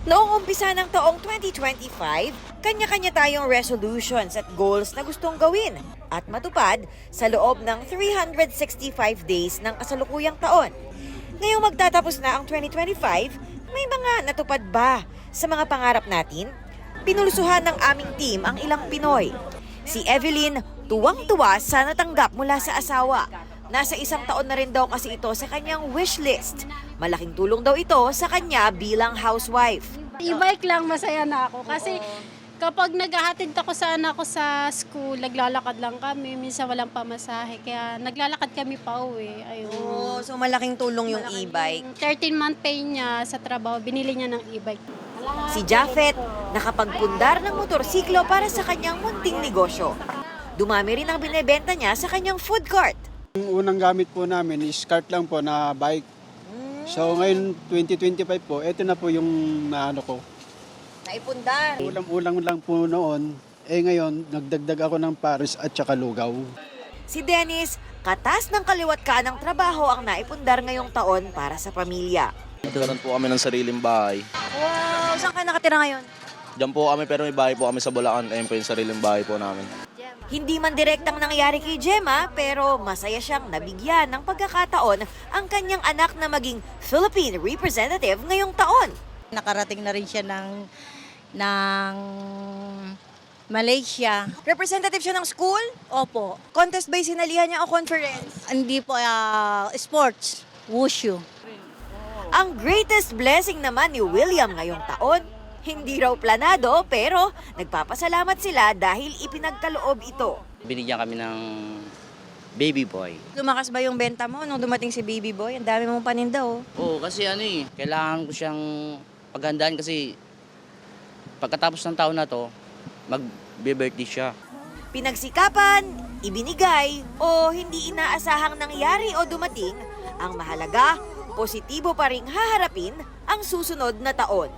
Noong umpisa ng taong 2025, kanya-kanya tayong resolutions at goals na gustong gawin at matupad sa loob ng 365 days ng kasalukuyang taon. Ngayong magtatapos na ang 2025, may mga natupad ba sa mga pangarap natin? Pinulusuhan ng aming team ang ilang Pinoy. Si Evelyn, tuwang-tuwa sa natanggap mula sa asawa. Nasa 1 taon na rin daw kasi ito sa kanyang wish list. Malaking tulong daw ito sa kanya bilang housewife. E-bike lang, masaya na ako. Kasi kapag naghahatid ako sa anak ko sa school, naglalakad lang kami. Minsan walang pamasahe. Kaya naglalakad kami pa uwi. Ayun. Oh, so malaking tulong yung e-bike. 13-month pay niya sa trabaho, binili niya ng e-bike. Si Japheth, nakapagpundar ng motorsiklo para sa kanyang munting negosyo. Dumami rin ang binebenta niya sa kanyang food cart. Yung unang gamit po namin is cart lang po na bike. So ngayon 2025 po, ito na po yung naano ko. Naipundar. Ulam-ulam lang po noon. Ngayon, nagdagdag ako ng pares at saka lugaw. Si Dennis, katas ng kaliwat ka ng trabaho ang naipundar ngayong taon para sa pamilya. Nagkaroon po kami ng sariling bahay. Wow, saan ka nakatira ngayon? Diyan po kami pero may bahay po kami sa Bulacan. Ayun po yung sariling bahay po namin. Hindi man direktang nangyari kay Gemma, pero masaya siyang nabigyan ng pagkakataon ang kanyang anak na maging Philippine representative ngayong taon. Nakarating na rin siya ng Malaysia. Representative siya ng school? Opo. Contest ba yung sinalihan niya o conference? Hindi po, sports, wushu. Ang greatest blessing naman ni William ngayong taon, hindi raw planado pero nagpapasalamat sila dahil ipinagkaloob ito. Binigyan kami ng baby boy. Lumakas ba yung benta mo nung dumating si baby boy? Ang dami mong paninda oh. Oo, kasi kailangan ko siyang paghandaan kasi pagkatapos ng taon na to, mag-birthday siya. Pinagsikapan, ibinigay o hindi inaasahang nangyari o dumating, ang mahalaga, positibo pa ring haharapin ang susunod na taon.